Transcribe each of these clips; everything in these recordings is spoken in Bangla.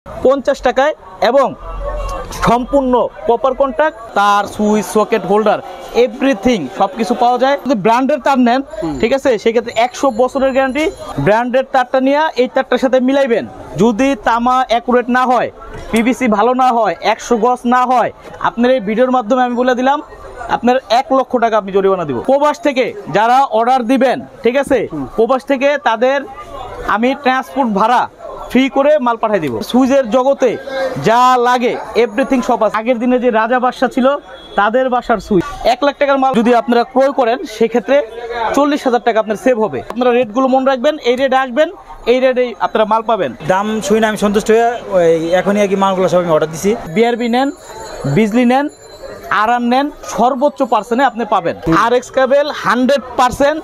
50 টাকায় এবং সম্পূর্ণ কপার কন্টাক্ট, তার সুইচ, সকেট, হোল্ডার, এভরিথিং সবকিছু পাওয়া যায়। যদি ব্র্যান্ডের তার নেন, ঠিক আছে, সেক্ষেত্রে 100 বছরের গ্যারান্টি। ব্র্যান্ডের তারটা নিয়ে এই তারটার সাথে মিলাইবেন। যদি তামা অ্যাকুরেট না হয়, পিভিসি ভালো না হয়, 100 গজ না হয়, আপনার এই ভিডিওর মাধ্যমে আমি বলে দিলাম আপনার 1 লক্ষ টাকা আপনি জরিমানা দিব। প্রবাস থেকে যারা অর্ডার দিবেন, ঠিক আছে, প্রবাস থেকে তাদের আমি ট্রান্সপোর্ট ভাড়া ফ্রি করে মাল পাঠিয়ে দিব। সুইচের জগতে যা লাগে এভরিথিং সব আছে। আগের দিনে যে রাজা বাদশা ছিল তাদের বাসার সুইচ 1 লাখ টাকার মাল যদি আপনারা ক্রয় করেন, সেক্ষেত্রে 40,000 টাকা আপনার সেভ হবে। আপনারা রেটগুলো মনে রাখবেন, এই রেটে আসবেন, এই রেটেই আপনারা মাল পাবেন। দাম শুনে আমি সন্তুষ্ট হয়ে এখনই আর কি মালগুলো সব আমি অর্ডার দিছি। বিআরবি নেন, বিজলি নেন, আরাম নেন, সর্বোচ্চ পার্সেন্টে আপনি পাবেন। RX কেবল 100%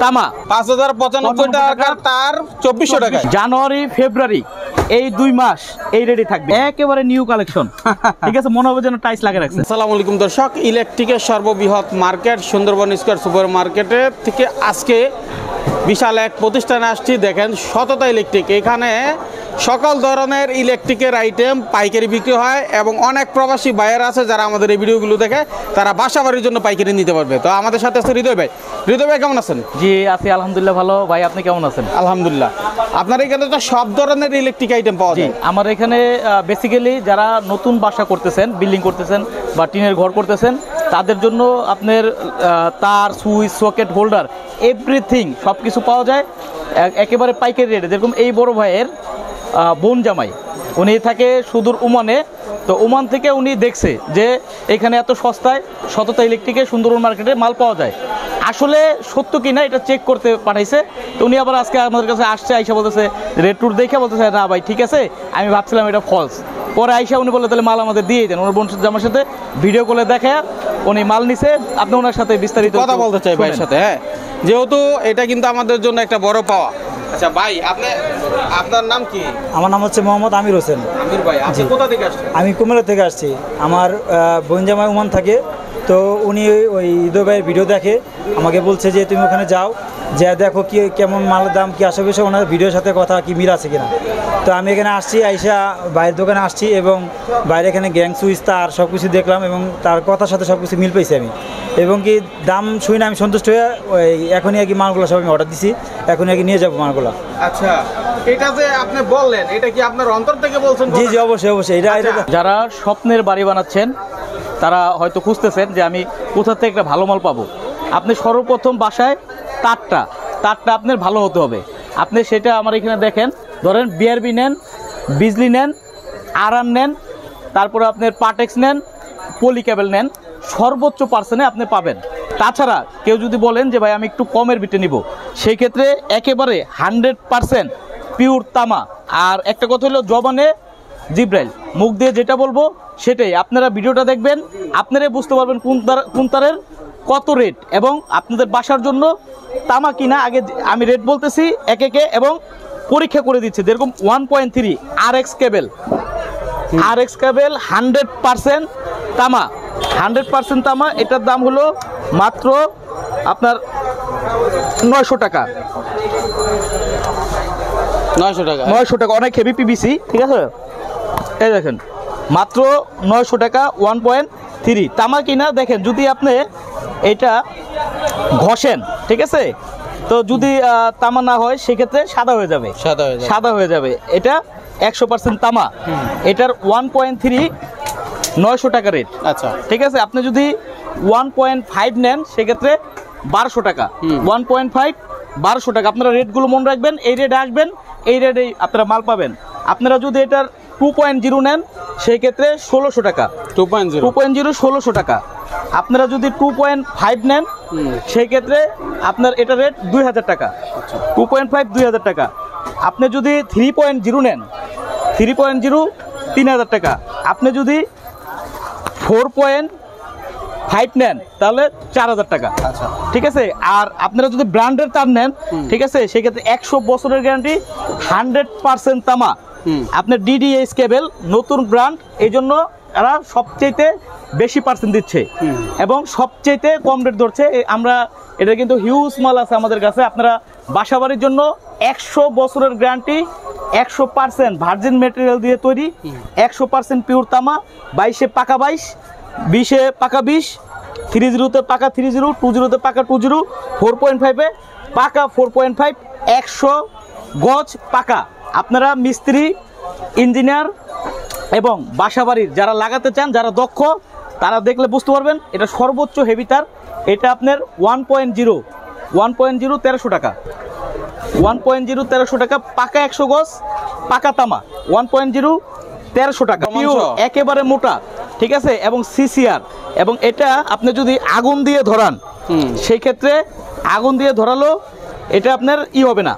তামা 5095 টাকার তার 2400 টাকা। জানুয়ারি ফেব্রুয়ারি এই 2 মাস এই রেডি থাকবে, একেবারে নিউ কালেকশন। ঠিক আছে, মনে হবে যেন টাইস লাগিয়ে রাখছে। আসসালামু আলাইকুম দর্শক, ইলেকট্রিকের সর্ববৃহৎ মার্কেট সুন্দরবন স্কয়ার সুপার মার্কেটের থেকে আজকে বিশাল এক প্রতিষ্ঠানে আসছি। দেখেন, সততা ইলেকট্রিক। এখানে সকল ধরনের ইলেকট্রিকের আইটেম পাইকারি বিক্রি হয় এবং অনেক প্রবাসী ভাইয়েরা আছে যারা আমাদের এই ভিডিওগুলো দেখে, তারা বাসা বাড়ির জন্য পাইকারি নিতে পারবে। তো আমাদের সাথে আছে হৃদয় ভাই। হৃদয় ভাই কেমন আছেন? জি আছি, আলহামদুলিল্লাহ ভালো। ভাই আপনি কেমন আছেন? আলহামদুলিল্লাহ। আপনার এখানে তো সব ধরনের ইলেকট্রিক আইটেম পাওয়া যায়। আমার এখানে বেসিক্যালি যারা নতুন বাসা করতেছেন, বিল্ডিং করতেছেন বা টিনের ঘর করতেছেন, তাদের জন্য আপনার তার, সুইচ, সকেট, হোল্ডার, এভরিথিং সবকিছু পাওয়া যায় একেবারে পাইকারি রেটে। যেরকম এই বড় ভাইয়ের বোন জামাই, উনি থাকে সুদূর ওমানে। তো ওমান থেকে উনি দেখছে যে এখানে এত সস্তায় সততা ইলেকট্রিকে সুন্দরবন মার্কেটে মাল পাওয়া যায়। আসলে সত্য কিনা এটা চেক করতে পাঠাইছে। তো উনি আবার আজকে আমাদের কাছে আসছে, আইসা বলতেছে রেট টুর দেখে বলতেছে না ভাই ঠিক আছে, আমি ভাবছিলাম এটা ফলস। পরে আইসা উনি বললে তাহলে মাল আমাদের দিয়ে দেন। ওনার বোন জামার সাথে ভিডিও কলে দেখে উনি মাল নিছে। আপনি ওনার সাথে বিস্তারিত কথা বলতে চাই ভাইয়ের সাথে। হ্যাঁ, যেহেতু এটা কিন্তু আমাদের জন্য একটা বড় পাওয়া। আচ্ছা ভাই, আপনার নাম কি? আমার নাম হচ্ছে মোহাম্মদ আমির হোসেন। আমির ভাই, আপনি কোথা থেকে আসছেন? আমি কুমিল্লা থেকে আসছি। আমার বোন জামাই ওমান থাকে। তো উনি ওই হৃদয় ভাইয়ের ভিডিও দেখে, আমাকে বলছে যে তুমি ওখানে যাও, যা দেখো কি কেমন মালের দাম, কি আসে বিষয়, ওনার ভিডিওর সাথে কথা কি মিল আছে কিনা। তো আমি এখানে আসছি, আইসা বাইরের দোকানে আসছি এবং বাইরে এখানে গ্যাং সুইচ, তার সব কিছু দেখলাম এবং তার কথার সাথে সব কিছু মিল পেয়েছি আমি। এবং কি দাম শুনে আমি সন্তুষ্ট হয়ে এখনই আর কি মালগুলো সব আমি অর্ডার দিছি, এখনই আর কি নিয়ে যাবো মালগুলো। আচ্ছা, এটা যে আপনি বললেন, এটা কি আপনার অন্তর থেকে বলছেন? জি জি, অবশ্যই অবশ্যই। এটা যারা স্বপ্নের বাড়ি বানাচ্ছেন তারা হয়তো খুঁজতেছেন যে আমি কোথা থেকে একটা ভালো মাল পাবো। আপনি সর্বপ্রথম বাসায় তারটা আপনার ভালো হতে হবে। আপনি সেটা আমার এখানে দেখেন, ধরেন বিআরবি নেন, বিজলি নেন, আরাম নেন, তারপরে আপনার পাটেক্স নেন, পলি কেবল নেন, সর্বোচ্চ পার্সেন্টে আপনি পাবেন। তাছাড়া কেউ যদি বলেন যে ভাই আমি একটু কমের বিটে নিব, সেই ক্ষেত্রে একেবারে 100% পিওর তামা। আর একটা কথা হলো জবানে জিব্রাইল, মুখ দিয়ে যেটা বলবো সেটাই। আপনারা ভিডিওটা দেখবেন, আপনারাই বুঝতে পারবেন কোন তারের কত রেট এবং আপনাদের বাসার জন্য তামা কিনা। আগে আমি রেট বলতেছি একে এবং পরীক্ষা করে দিচ্ছি। যেরকম 1.3 RX কেবল 100% তামা, 100% তামা। এটার দাম হলো মাত্র আপনার 900 টাকা। 900 টাকা, অনেক হেভি পিভিসি, ঠিক আছে। এই দেখেন মাত্র 900 টাকা 1.3 তামা কিনা। দেখেন যদি আপনি এটা ঘষেন, ঠিক আছে, তো যদি তামা না হয় সেক্ষেত্রে সাদা হয়ে যাবে। এটা 100% তামা। এটার 1.3 900 টাকা রেট। আচ্ছা, ঠিক আছে। আপনি যদি 1.5 নেন সেক্ষেত্রে 1200 টাকা। 1.5 1200 টাকা। আপনারা রেটগুলো মনে রাখবেন, এই রেটে আসবেন, এই রেটেই আপনারা মাল পাবেন। আপনারা যদি এটার 2.0 নেন সেই ক্ষেত্রে 1600 টাকা। 2.0 1600 টাকা। আপনারা যদি 2.5 নেন সেই ক্ষেত্রে আপনার এটা রেট 2000 টাকা। 2.5 2000 টাকা। আপনি যদি 3.0 নেন, 3.0 3000 টাকা। আপনি যদি 4.5 নেন তাহলে 4000 টাকা। আচ্ছা, ঠিক আছে। আর আপনারা যদি ব্র্যান্ডের তার নেন, ঠিক আছে, সেক্ষেত্রে 100 বছরের গ্যারান্টি, 100% তামা। আপনার DDH কেবল নতুন ব্র্যান্ড, এই জন্য এরা সবচেয়ে বেশি পার্সেন্ট দিচ্ছে এবং সবচেয়ে কম রেট ধরছে। আমরা এটা কিন্তু হিউজ মাল আছে আমাদের কাছে, আপনারা বাসাবাড়ির জন্য 100 বছরের গ্যারান্টি, 100% ভার্জিন মেটেরিয়াল দিয়ে তৈরি, 100% পিওর তামা, 22-এ পাকা 22, 20-এ পাকা 20, 30-তে পাকা 30, 20-তে পাকা 20, 4.5-এ পাকা 4.5, 100 গজ পাকা। আপনারা মিস্ত্রি, ইঞ্জিনিয়ার এবং বাসাবাড়ির যারা লাগাতে চান, যারা দক্ষ, তারা দেখলে বুঝতে পারবেন এটা সর্বোচ্চ হেভি তার। এটা আপনার 1.0 1300 টাকা, 1.0 1300 টাকা পাকা 100 গজ পাকা তামা, 1.0 1300 টাকা পিওর একেবারে মোটা, ঠিক আছে, এবং সিসিআর। এবং এটা আপনি যদি আগুন দিয়ে ধরান, সেই ক্ষেত্রে আগুন দিয়ে ধরালো এটা আপনার হবে না,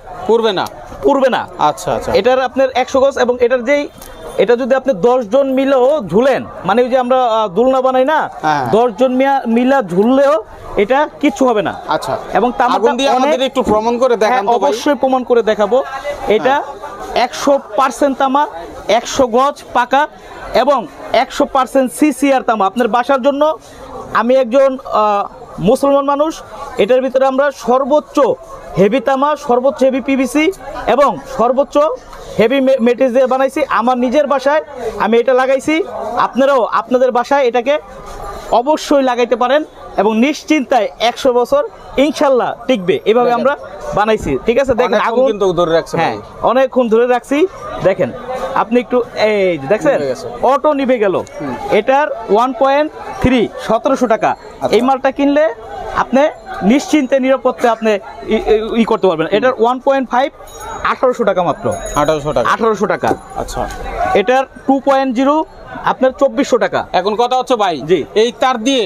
পুড়বে না। আচ্ছা আচ্ছা, এটার আপনার 100 গজ, এবং এটার যেই এটা যদি আপনি 10 জন মিলেও ঝুলেন, মানে ওই যে আমরা দুলনা বানাই না, 10 জন মিলা ঝুললেও এটা কিচ্ছু হবে না। আচ্ছা, এবং আগুন দিয়ে আমাদের একটু প্রমাণ করে দেখান তো ভাই। অবশ্যই প্রমাণ করে দেখাবো। এটা 100% তামা, 100 গজ পাকা এবং 100% সিসিআর তামা। আপনার বাসার জন্য, আমি একজন মুসলমান মানুষ, এটার ভিতরে আমরা সর্বোচ্চ হেভি তামা, সর্বোচ্চ হেভি পিভিসি এবং সর্বোচ্চ হেভি মেটেরিয়াল দিয়ে বানাইছি। আমার নিজের বাসায় আমি এটা লাগাইছি, আপনারাও আপনাদের বাসায় এটাকে অবশ্যই লাগাইতে পারেন এবং নিশ্চিন্তায় 100 বছর ইনশাল্লাহ টিকবে। এভাবে আমরা বানাইছি, ঠিক আছে। দেখেন আগুন কিন্তু ধরে রাখছে, হ্যাঁ অনেকক্ষণ ধরে রাখছি। দেখেন আপনি একটু এই দেখছেন অটো নিভে গেল। এটার 1.3 1700 টাকা। এই মালটা কিনলে আপনি নিশ্চিন্তে নিরাপত্তে আপনি করতে পারবেন। এটার 1.5 1800 টাকা মাত্র, 1800 টাকা। আচ্ছা, এটার 2.0 আপনার 2400 টাকা। এখন কথা হচ্ছে ভাই, জি, এই তার দিয়ে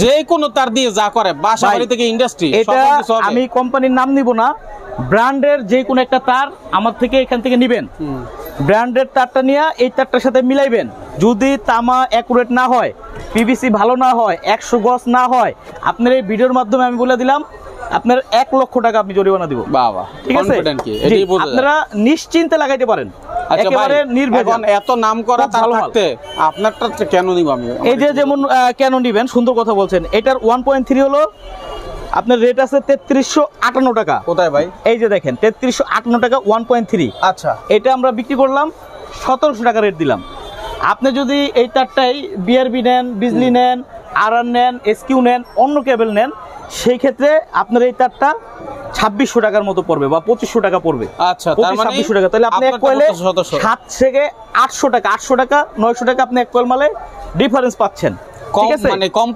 যে কোনো তার দিয়ে যা করে বাসা বাড়ি থেকে ইন্ডাস্ট্রি, এটা আমি কোম্পানির নাম নিব না, ব্র্যান্ডের যে কোনো একটা তার আমার থেকে এখান থেকে নেবেন, ব্র্যান্ডের তারটা নিয়ে এই তারটার সাথে মিলাইবেন। যদি তামা অ্যাকুরেট না হয়, পিভিসি ভালো না হয়, 100 গজ না হয়, আপনার এই ভিডিওর মাধ্যমে আমি বলে দিলাম আপনার 1 লক্ষ টাকা আপনি জরিমানা দিব। বাবা, ঠিক আছে, আপনারা নিশ্চিন্তে লাগাইতে পারেন। একেবারে নির্ভেজাল। এত নাম করা তার থাকতে আপনারটা কেন নিব আমি? এই যে যেমন কেন নিবেন, সুন্দর কথা বলছেন। এটার 1.3 হলো আপনার রেট আছে 3358 টাকা। কোথায় ভাই? এই যে দেখেন 3358 টাকা 1.3। আচ্ছা, এটা আমরা বিক্রি করলাম 1700 টাকা রেট দিলাম। আপনি যদি এই তারটাই বিআরবি নেন, বিজলি নেন, আরআর নেন, এসকিউ নেন, অন্য কেবল নেন, সেই ক্ষেত্রে আপনার এই তারটা 2600 টাকার মতো পড়বে বা 2500 টাকা পড়বে। আচ্ছা, তার মানে 2600 টাকা। তাহলে আপনি এক কয়েলে 7 থেকে 800 টাকা, 800 টাকা 900 টাকা আপনি এক কয়েল মালে ডিফারেন্স পাচ্ছেন। ঠিক আছে, মানে কম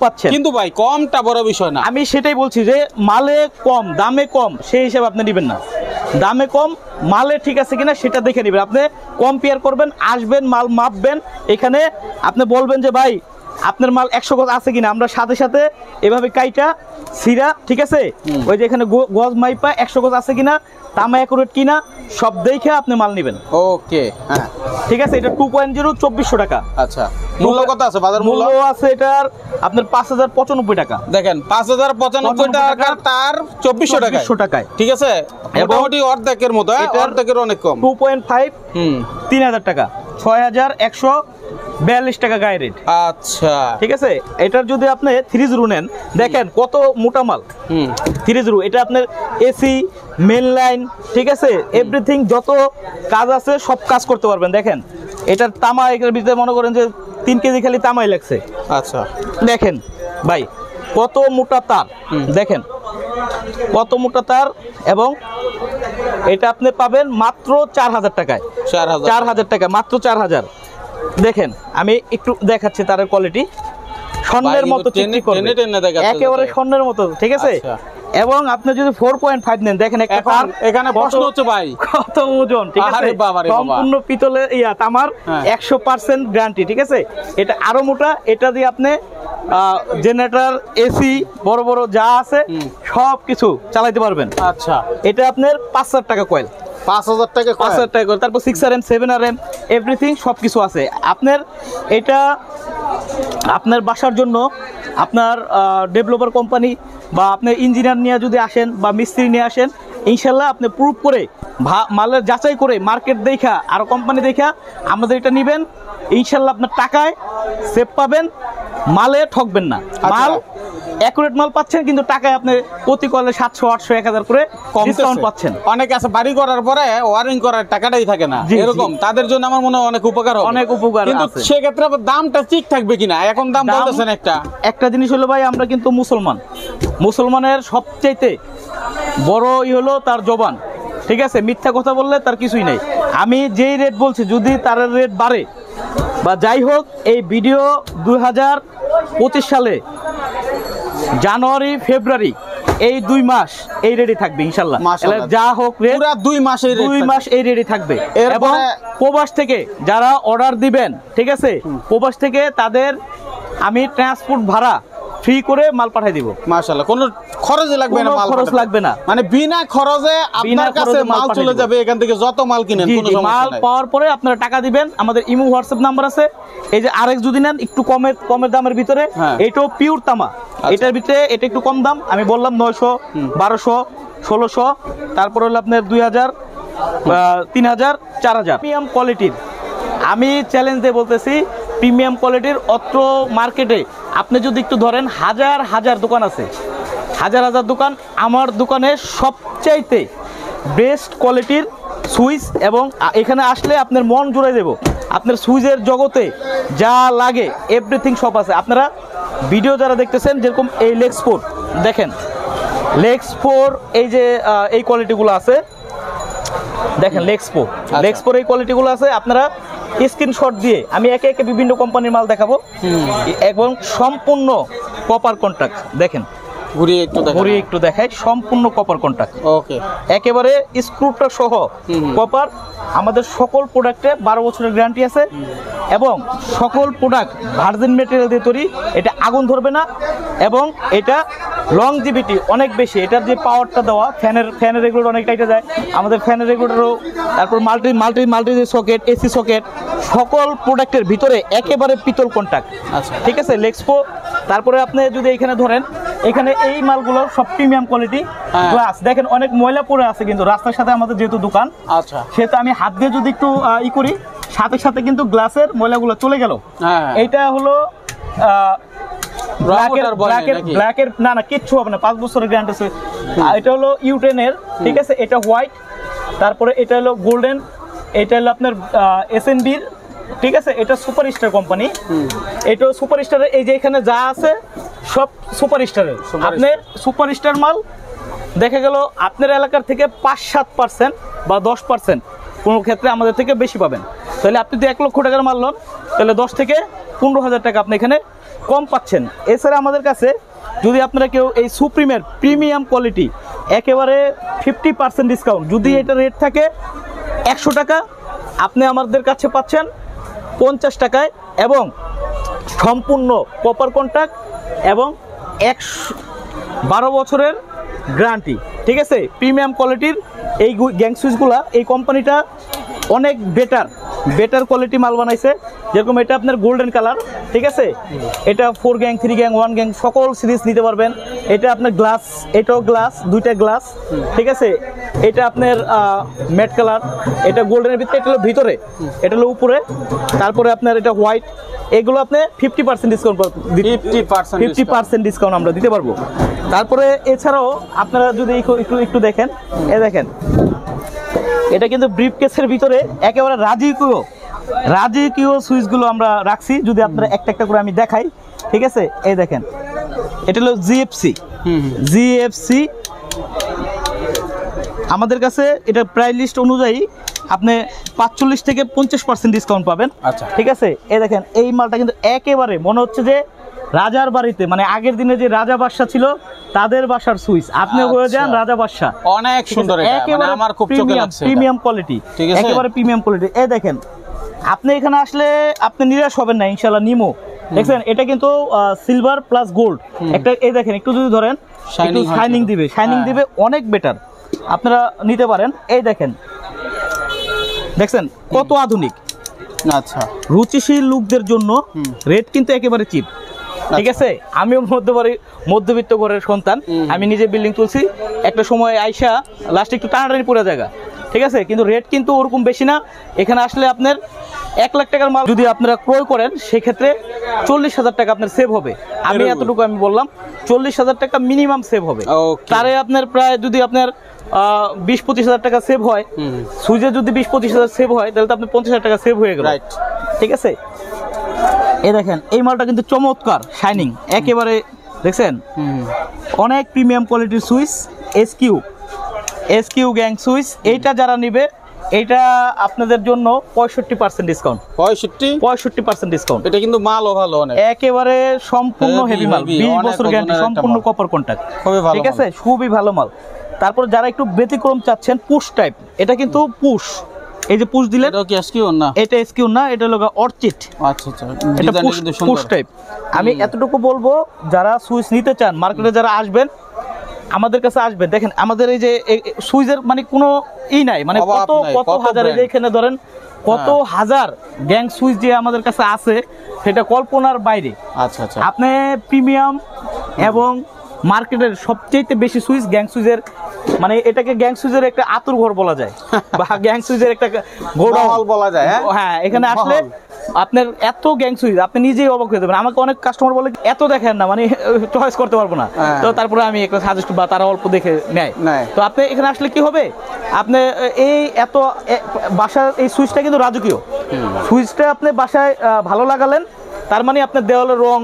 পাচ্ছেন। কিন্তু ভাই কমটা বড় বিষয় না। আমি সেটাই বলছি যে মালে কম, দামে কম, সেই হিসাবে আপনি নেবেন না। দামে কম, মালে ঠিক আছে কিনা সেটা দেখে নেবেন। আপনি কম্পেয়ার করবেন, আসবেন, মাল মাপবেন, এখানে আপনি বলবেন যে ভাই আপনার মাল 100 গজ আছে কিনা। আমরা সাথে সাথে এভাবে কাইটা সিরা, ঠিক আছে, ওই যে এখানে গজ মাইপা 100 গজ আছে কিনা, তামা অ্যাকুরেট কিনা সব দেখে আপনি মাল নেবেন। ওকে, হ্যাঁ ঠিক আছে। এটা 2.0 2400 টাকা। আচ্ছা, মূল্য কত আছে? বাজার মূল্য আছে এটার আপনার 5095 টাকা। দেখেন 5095 টাকা তার 2400 টাকায়, ঠিক আছে, মোটামুটি অর্ধেকের মতো, অর্ধেকের অনেক কম। 2.5 3000 টাকা, 6142 টাকা গায়ে রেট। আচ্ছা, ঠিক আছে। এটার যদি আপনি 30 নেন, দেখেন কত মোটা মাল। 30 এটা আপনার এসি, মেন লাইন, ঠিক আছে, এভরিথিং, যত কাজ আছে সব কাজ করতে পারবেন। দেখেন এটার তামা, এটার ভিতরে মনে করেন যে 3 কেজি খালি তামাই লাগছে। আচ্ছা, দেখেন ভাই কত মোটা তার, দেখেন কত মোটা তার। এবং এটা আপনি পাবেন মাত্র 4000 টাকায়। 4000 টাকা, মাত্র 4000। দেখেন আমি একটু দেখাচ্ছি তারের কোয়ালিটি, স্বর্ণের মতো চিকচিক করবে, একেবারে স্বর্ণের মতো, ঠিক আছে। এবং আপনি যদি 4.5 নেন, দেখেন একটা তার, এখানে প্রশ্ন হচ্ছে ভাই কত ওজন, ঠিক আছে, সম্পূর্ণ পিতলে তামার, 100% গ্যারান্টি, ঠিক আছে। এটা আরো মোটা। এটা দিয়ে আপনি জেনারেটর, এসি, বড় বড় যা আছে সব কিছু চালাইতে পারবেন। আচ্ছা, এটা আপনার 5000 টাকা কয়েল, 5000 টাকা, 5000 টাকা কয়েল। তারপর 6RM, 7RM, এভরিথিং সব কিছু আছে। আপনার এটা আপনার বাসার জন্য, আপনার ডেভেলপার কোম্পানি বা আপনি ইঞ্জিনিয়ার নিয়ে যদি আসেন বা মিস্ত্রি নিয়ে আসেন, ইনশাল্লাহ আপনি প্রুফ করে মালের যাচাই করে মার্কেট দেখা আর কোম্পানি দেখা আমাদের এটা নেবেন, ইনশাল্লাহ আপনার টাকায় সেভ পাবেন, মালে ঠকবেন না। মাল অ্যাকুরেট মাল পাচ্ছেন, কিন্তু টাকায় আপনি প্রতি কলে 700 800 1000 করে ডিসকাউন্ট পাচ্ছেন। অনেকে আছে বাড়ি করার পরে ওয়ারিং করার টাকাটাই থাকে না, এরকম তাদের জন্য আমার মনে হয় অনেক উপকার হবে, অনেক উপকার কিন্তু আছে। সেক্ষেত্রে আবার দামটা ঠিক থাকবে কিনা, এখন দাম বলতেছেন একটা জিনিস হলো ভাই, আমরা কিন্তু মুসলমানের সবচাইতে বড় হলো তার জবান, ঠিক আছে? মিথ্যা কথা বললে তার কিছুই নেই। আমি যেই রেট বলছি, যদি তার রেট বাড়ে বা যাই হোক, এই ভিডিও 2025 সালে জানুয়ারি ফেব্রুয়ারি এই 2 মাস এই রেডি থাকবে ইনশাল্লাহ। যা হোক রেট পুরো 2 মাস এই রেডি থাকবে। এবং প্রবাস থেকে যারা অর্ডার দিবেন, ঠিক আছে, প্রবাস থেকে তাদের আমি ট্রান্সপোর্ট ভাড়া ফ্রি করে মাল পাঠিয়ে দিব। মাশাআল্লাহ, কোনো খরচ লাগবে না, মাল খরচ লাগবে না, মানে বিনা খরচে আপনার কাছে মাল চলে যাবে, এখান থেকে যত মাল কিনেন কোনো সমস্যা নাই। মাল পাওয়ার পরে আপনারা টাকা দিবেন, আমাদের ইমো হোয়াটসঅ্যাপ নাম্বার আছে। এই যে আরেক যদি নেন একটু কমের দামের ভিতরে, এটাও পিওর তামা, এটার ভিতরে এটা একটু কম দাম, আমি বললাম 900 1200 1600, তারপর হলো আপনার 2000 3000 4000 প্রিমিয়াম কোয়ালিটির। আমি চ্যালেঞ্জ দিয়ে বলতেছি, প্রিমিয়াম কোয়ালিটির অত্র মার্কেটে আপনি যদি একটু ধরেন, হাজার হাজার দোকান আছে, হাজার হাজার দোকান, আমার দোকানে সবচাইতে বেস্ট কোয়ালিটির সুইচ, এবং এখানে আসলে আপনার মন জুড়ে দেব। আপনার সুইচের জগতে যা লাগে এভরিথিং সব আছে। আপনারা ভিডিও যারা দেখতেছেন, যেরকম এই লেক্স4 দেখেন, লেক্স4 এই যে এই কোয়ালিটিগুলো আছে, দেখেন লেক্স4 এই কোয়ালিটিগুলো আছে। আপনারা স্ক্রিনশট দিয়ে আমি একে একে বিভিন্ন কোম্পানির মাল দেখাবো, এবং সম্পূর্ণ কপার কন্ট্রাক্ট। দেখেন ঘুরিয়ে একটু দেখাই, সম্পূর্ণ কপার কন্ট্রাক্ট, ওকে, একেবারে স্ক্রুটা সহ কপার। আমাদের সকল প্রোডাক্টে 12 বছরের গ্যারান্টি আছে, এবং সকল প্রোডাক্ট ভার্জিন মেটেরিয়াল দিয়ে তৈরি। এটা আগুন ধরবে না, এবং এটা লংজিভিটি অনেক বেশি। এটার যে পাওয়ারটা দেওয়া, ফ্যানের রেগুলেটর অনেক টাইটে যায়, আমাদের ফ্যানের রেগুলেটরও, তারপর মাল্টি সকেট, এসি সকেট, সকল প্রোডাক্টের ভিতরে একেবারে পিতল কন্ট্যাক্ট। আচ্ছা, ঠিক আছে, লেক্সপো। তারপরে আপনি যদি এখানে ধরেন, এখানে এই মালগুলো সব প্রিমিয়াম কোয়ালিটি গ্লাস। দেখেন অনেক ময়লা পড়ে আছে, কিন্তু রাস্তার সাথে আমাদের যেহেতু দোকান, আচ্ছা, সেহেতু আমি হাত দিয়ে যদি একটু করি, সাথে সাথে কিন্তু গ্লাসের ময়লাগুলো চলে গেল। এইটা হলো ব্ল্যাকের, না কিচ্ছু হবে না, 5 বছরের গ্যারান্টি আছে। এটা হলো U10 এর, ঠিক আছে, এটা হোয়াইট। তারপরে এটা হলো গোল্ডেন, এটা হলো আপনার SNB, ঠিক আছে, এটা সুপার স্টার কোম্পানি। এটা সুপার স্টারের, এই যে এখানে যা আছে সব সুপার স্টারের। আপনি সুপার স্টার মাল দেখা গেল আপনার এলাকার থেকে 5-7% বা 10% কোনো ক্ষেত্রে আমাদের থেকে বেশি পাবেন। তাহলে আপনি যদি 1 লক্ষ টাকার মাল লন, তাহলে 10 থেকে 15,000 টাকা আপনি এখানে কম পাচ্ছেন। এছাড়া আমাদের কাছে যদি আপনারা কেউ এই সুপ্রিমের প্রিমিয়াম কোয়ালিটি একেবারে 50% ডিসকাউন্ট, যদি এটা রেট থাকে 100 টাকা, আপনি আমাদের কাছে পাচ্ছেন 50 টাকায়, এবং সম্পূর্ণ কপার কন্ট্রাক্ট, এবং 12 বছরের গ্যারান্টি। ঠিক আছে, প্রিমিয়াম কোয়ালিটির এই গ্যাং সুইচগুলা, এই কোম্পানিটা অনেক বেটার কোয়ালিটি মাল বানাইছে। যেরকম এটা আপনার গোল্ডেন কালার, ঠিক আছে, এটা 4 গ্যাং 3 গ্যাং 1 গ্যাং সকল সিরিজ নিতে পারবেন। এটা আপনার গ্লাস, এটাও গ্লাস, 2টা গ্লাস, ঠিক আছে। এটা আপনার ম্যাট কালার, এটা গোল্ডেনের ভিতরে, এটা হলো ভিতরে, এটা হলো উপরে। তারপরে আপনার এটা হোয়াইট। এগুলো আপনি 50% ডিসকাউন্ট, 50% ডিসকাউন্ট আমরা দিতে পারবো। তারপরে এছাড়াও আপনারা যদি একটু দেখেন, দেখেন এটা কিন্তু ব্রিফ কেসের ভিতরে একেবারে রাজকীয় সুইচগুলো আমরা রাখছি। যদি আপনারা একটা একটা করে আমি দেখাই, ঠিক আছে, এই দেখেন, এটা হলো জিএফসি। আমাদের কাছে এটা প্রাইস লিস্ট অনুযায়ী আপনি 45 থেকে 50% ডিসকাউন্ট পাবেন। আচ্ছা, ঠিক আছে, এই দেখেন এই মালটা কিন্তু একেবারে মনে হচ্ছে যে রাজার বাড়িতে, মানে আগের দিনে যে রাজা বাদশা ছিল তাদের বাসার সুইচ, আপনি হয়ে যান রাজা বাদশা। অনেক সুন্দর, একেবারে আমার খুব চোখে লাগছে, প্রিমিয়াম কোয়ালিটি, একেবারে প্রিমিয়াম কোয়ালিটি। এই দেখেন, আপনি এখানে আসলে আপনি নিরাশ হবেন না ইনশাআল্লাহ। নিমো দেখছেন, এটা কিন্তু সিলভার প্লাস গোল্ড একটা। এই দেখেন একটু যদি ধরেন, একটু শাইনিং দিবে, অনেক বেটার, আপনারা নিতে পারেন। এই দেখেন, দেখছেন কত আধুনিক। আচ্ছা, রুচিশীল লোকদের জন্য রেট কিন্তু একেবারে চিপ। ঠিক আছে, আমিও মধ্যবিত্ত ঘরের সন্তান, আমি নিজে বিল্ডিং তুলছি। একটা সময় আইসা লাস্টে একটু টানাটানি পড়ে জায়গা, ঠিক আছে, কিন্তু রেট কিন্তু ওরকম বেশি না। এখানে আসলে আপনার 1 লাখ টাকার মাল যদি আপনারা ক্রয় করেন, সেক্ষেত্রে 40,000 টাকা আপনার সেভ হবে। আমি এতটুকু আমি বললাম। 40,000 টাকা মিনিমাম সেভ হবে। Okay. তারে আপনার প্রায় যদি আপনার 20-25,000 টাকা সেভ হয়, সুইচে যদি 20-25,000 সেভ হয় তাহলে তো আপনি 50,000 টাকা সেভ হয়ে গেল। রাইট। ঠিক আছে, এই দেখেন এই মালটা কিন্তু চমৎকার শাইনিং একেবারে, দেখছেন অনেক প্রিমিয়াম কোয়ালিটির সুইচ, এসকিউ গ্যাং সুইচ। এইটা যারা নিবে এইটা আপনাদের জন্য 65% ডিসকাউন্ট। 65% ডিসকাউন্ট। এটা কিন্তু মালও ভালো অনেক, একেবারে সম্পূর্ণ হেভি মাল, 20 বছর গ্যারান্টি, সম্পূর্ণ কপার কন্টাক্ট। ঠিক আছে, খুবই ভালো মাল। তারপর যারা একটু ব্যতিক্রম চাচ্ছেন, পুশ টাইপ, এটা কিন্তু পুশ, এই যে পুশ দিলেন, এটা কি এসকিউ না? এটা এসকিউ না, এটা হলো অর্চিড। আচ্ছা আচ্ছা, এটা ডিজাইন কিন্তু সুন্দর। Push type. আমি এতটুকু বলবো, যারা সুইচ নিতে চান মার্কেটে যারা আসবেন, আমাদের কাছে আসবেন। দেখেন আমাদের এই যে সুইচের মানে কোনো নাই, মানে কত কত হাজার, এখানে ধরেন কত হাজার গ্যাং সুইচ যে আমাদের কাছে আছে, সেটা কল্পনার বাইরে। আচ্ছা আচ্ছা, আপনি প্রিমিয়াম এবং মার্কেটের সবচেয়ে বেশি সুইচ গ্যাং সুইচের, মানে এটাকে গ্যাং সুইচের একটা আতুর ঘর বলা যায়, বা গ্যাং সুইচের একটা গোডাউন বলা যায়। হ্যাঁ, এখানে আসলে আপনার এত গ্যাং সুইচ আপনি নিজেই অবাক হয়ে যাবেন। আমাকে অনেক কাস্টমার বলে এত দেখেন না, মানে চয়েস করতে পারবো না। তো তারপরে আমি একটা সাজেস্ট, বা তারা অল্প দেখে নেয়। তো আপনি এখানে আসলে কি হবে, আপনি এই এত বাসার এই সুইচটা কিন্তু রাজকীয় সুইচটা, আপনি বাসায় ভালো লাগালেন, তার মানে আপনার দেওয়ালের রং,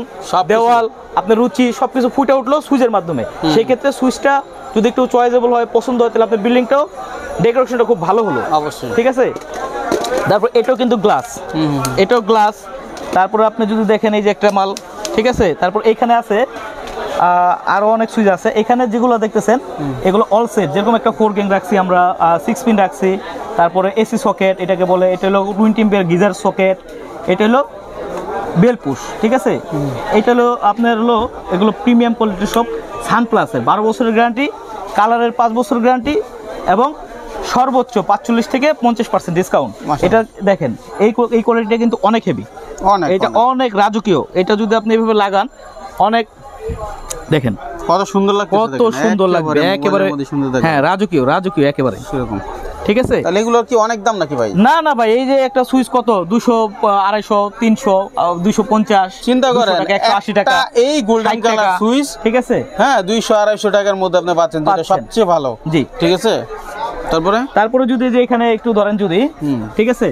দেওয়াল, আপনার রুচি সবকিছু ফুটে উঠলো সুইচের মাধ্যমে। সেই ক্ষেত্রে সুইচটা যদি একটু চয়েসেবল হয়, পছন্দ হয়, তাহলে আপনার বিল্ডিংটাও ডেকোরেশনটা খুব ভালো হলো অবশ্যই। ঠিক আছে, তারপর এটাও কিন্তু গ্লাস, এটাও গ্লাস। তারপরে আপনি যদি দেখেন এই যে একটা মাল, ঠিক আছে। তারপর এইখানে আছে আরো অনেক সুইচ আছে। এখানে যেগুলো দেখতেছেন এগুলো অল সেট, যেরকম একটা 4 গ্যাং রাখছি আমরা, 6 পিন রাখছি। তারপরে এসি সকেট এটাকে বলে, এটা হলো টুইন টিম্পের গিজার সকেট, এটা হলো বেল পুশ। ঠিক আছে, এটা হলো আপনার হলো এগুলো প্রিমিয়াম কোয়ালিটির সব সানপ্লাসের 12 বছরের গ্যারান্টি, কালারের 5 বছরের গ্যারান্টি, এবং সর্বোচ্চ 45 থেকে 50% ডিসকাউন্ট। এটা দেখেন এই কোয়ালিটিটা কিন্তু অনেক হেভি, এটা অনেক রাজকীয়। এটা যদি আপনি এভাবে লাগান, অনেক দেখেন কত সুন্দর লাগবে, কত সুন্দর লাগবে, একেবারে হ্যাঁ রাজকীয় রাজকীয় একেবারে সেরকম। ঠিক আছে, তাহলে এগুলো কি অনেক দাম নাকি ভাই? না না ভাই, এই যে একটা সুইচ কত 200, 250, 300, 250, চিন্তা করেন 180 টাকা এই গোল্ডেন কালার সুইচ, ঠিক আছে, হ্যাঁ 200-250 টাকার মধ্যে আপনি পাচ্ছেন, যেটা সবচেয়ে ভালো। জি, ঠিক আছে। তারপরে যদি যে এখানে একটু ধরেন যদি, ঠিক আছে,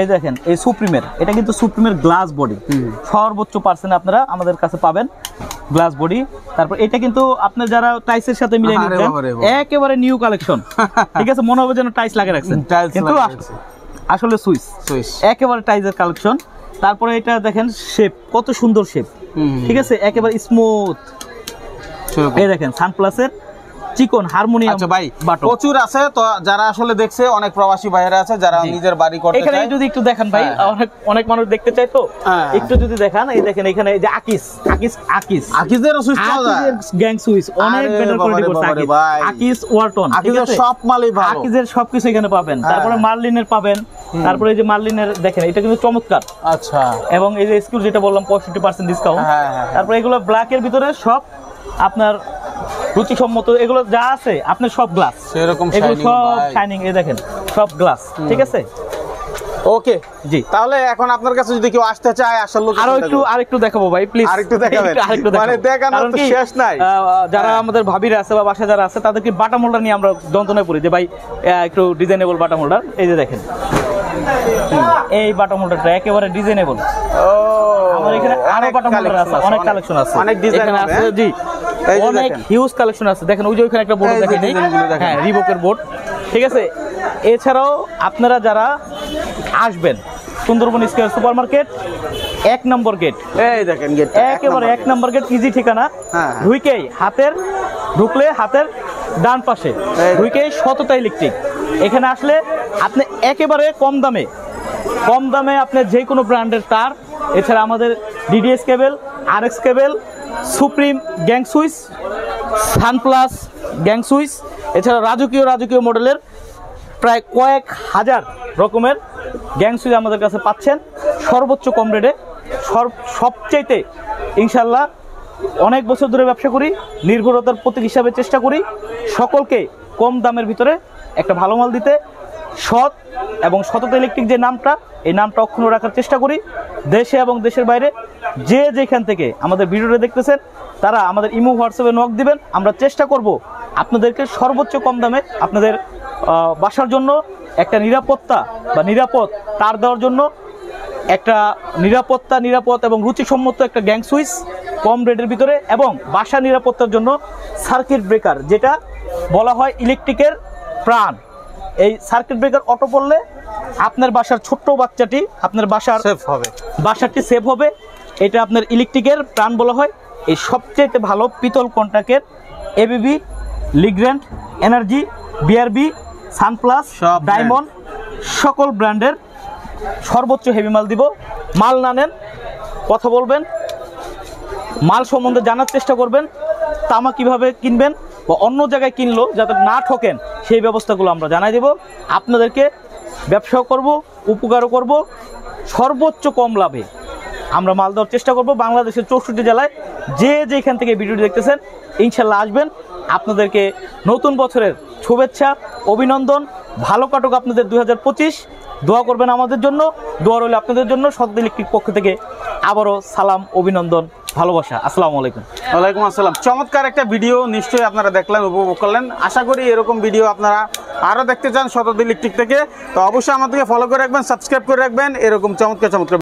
এই দেখেন এই সুপ্রিমের, এটা কিন্তু সুপ্রিমের গ্লাস বডি, সর্বোচ্চ পার্সেন্ট আপনারা আমাদের কাছে পাবেন গ্লাস বডি। তারপর এটা কিন্তু আপনার যারা টাইসের সাথে মিলিয়ে নিচ্ছেন, একেবারে নিউ কালেকশন। ঠিক আছে, মনে হবে যেন টাইস লাগিয়ে রাখছেন, কিন্তু আসলে সুইচ একেবারে টাইসের কালেকশন। তারপরে এটা দেখেন শেপ, কত সুন্দর শেপ, ঠিক আছে, একেবারে স্মুথ। এই দেখেন সানপ্লাসের চিকন হারমোনিয়াম। আচ্ছা ভাই, প্রচুর আছে তো, যারা আসলে দেখছে, অনেক প্রবাসী ভাইরা আছে যারা নিজের বাড়ি করতে চায়। এখানে যদি একটু দেখেন ভাই, অনেক মানুষ দেখতে চায়, তো একটু যদি দেখান, এই দেখেন এখানে এই যে আকিসের সুইচ পাওয়া যায়, গ্যাং সুইচ, অনেক বেটার কোয়ালিটি করছে আকিস ওয়ালটন। আকিসের সব মালই ভালো, আকিসের সবকিছু এখানে পাবেন। তারপরে মার্লিনের পাবেন, তারপরে এই যে মার্লিনের দেখেন, এটা কিন্তু চমৎকার। আচ্ছা, এবং এই যে স্কুল যেটা বললাম 65% ডিসকাউন্ট। তারপরে এগুলো ব্ল্যাকের ভিতরে সব আপনার রুচিসম্মত, এগুলো যা আছে আপনার সব গ্লাস, এগুলো সব শাইনিং, এই দেখেন সব গ্লাস। ঠিক আছে, ওকে জি। তাহলে এখন আপনার কাছে যদি কেউ আসতে চায়, আসলে আরেকটু দেখাবো ভাই, প্লিজ আরেকটু দেখাবেন, মানে দেখানোর তো শেষ নাই। যারা আমাদের ভাবিরা আছে বা বাসা যারা আছে, তাদেরকে বাটা মোল্ডার নিয়ে আমরা যন্ত্রণায় পড়ি যে ভাই একটু ডিজাইনেবল বাটা মোল্ডার। এই যে দেখেন এই বাটা মোল্ডারটা একেবারে ডিজাইনেবল। আমার এখানে আরো বাটা মোল্ডার আছে, অনেক কালেকশন আছে, অনেক ডিজাইন আছে। জি, অনেক হিউজ কালেকশন আছে। দেখেন ওই যে ওইখানে একটা বোর্ড দেখেন, হ্যাঁ রিবকের বোর্ড। ঠিক আছে, এছাড়াও আপনারা যারা আসবেন সুন্দরবন স্কয়ার সুপার মার্কেট 1 নম্বর গেট, এই দেখেন গেট একেবারে 1 নম্বর গেট, ইজি ঠিকানা। ঢুকেই ঢুকলে হাতের ডান পাশে ঢুকেই সততা ইলেকট্রিক। এখানে আসলে আপনি একেবারে কম দামে আপনি যে কোনো ব্র্যান্ডের তার, এছাড়া আমাদের DDS cable, RX cable, Supreme gang switch, Sunplus gang switch, এছাড়া রাজকীয় মডেলের প্রায় কয়েক হাজার রকমের গ্যাং সুইচ আমাদের কাছে পাচ্ছেন সর্বোচ্চ কম রেটে। সবচাইতে ইনশাল্লাহ অনেক বছর ধরে ব্যবসা করি, নির্ভরতার প্রতীক হিসাবে চেষ্টা করি সকলকে কম দামের ভিতরে একটা ভালো মাল দিতে। সৎ এবং সততা ইলেকট্রিক যে নামটা, এই নামটা অক্ষুণ্ণ রাখার চেষ্টা করি। দেশে এবং দেশের বাইরে যে যেখান থেকে আমাদের ভিডিওটা দেখতেছেন তারা আমাদের ইমো হোয়াটসঅ্যাপে নক দিবেন। আমরা চেষ্টা করব আপনাদেরকে সর্বোচ্চ কম দামে আপনাদের বাসার জন্য একটা নিরাপত্তা বা নিরাপদ তার দেওয়ার জন্য একটা নিরাপদ এবং রুচিসম্মত একটা গ্যাং সুইচ কম রেটের ভিতরে, এবং বাসা নিরাপত্তার জন্য সার্কিট ব্রেকার, যেটা বলা হয় ইলেকট্রিকের প্রাণ। এই সার্কিট ব্রেকার অটো পড়লে আপনার বাসার ছোট্ট বাচ্চাটি আপনার বাসাটি সেভ হবে। এটা আপনার ইলেকট্রিকের প্রাণ বলা হয়। এই সবচেয়ে ভালো পিতল কন্টাক্টের ABB, Legrand, Energy, BRB, Sunplus, Diamond সকল ব্র্যান্ডের সর্বোচ্চ হেভি মাল দিব। মাল না নেন, কথা বলবেন, মাল সম্বন্ধে জানার চেষ্টা করবেন, তামা কিভাবে কিনবেন বা অন্য জায়গায় কিনলো যাতে না ঠকেন সেই ব্যবস্থাগুলো আমরা জানাই দেব। আপনাদেরকে ব্যবসাও করব, উপকারও করব, সর্বোচ্চ কম লাভে আমরা মাল দেওয়ার চেষ্টা করব। বাংলাদেশের 64 জেলায় যে যেখান থেকে ভিডিওটি দেখতেছেন ইনশাল্লাহ আসবেন। আপনাদেরকে নতুন বছরের শুভেচ্ছা, অভিনন্দন। ভালো কাটুক আপনাদের 2025। দোয়া করবেন আমাদের জন্য, দোয়া রইল আপনাদের জন্য। সদ্য ইলেকট্রিক পক্ষ থেকে আবারও সালাম, অভিনন্দন, ভালোবাসা। আসসালামু আলাইকুম। ওয়ালাইকুম আসসালাম। চমৎকার একটা ভিডিও নিশ্চয়ই আপনারা দেখলেন, উপভোগ করলেন। আশা করি এরকম ভিডিও আপনারা আরও দেখতে চান সদ্য ইলেকট্রিক থেকে, তো অবশ্যই আমাদেরকে ফলো করে রাখবেন, সাবস্ক্রাইব করে রাখবেন। এরকম চমৎকার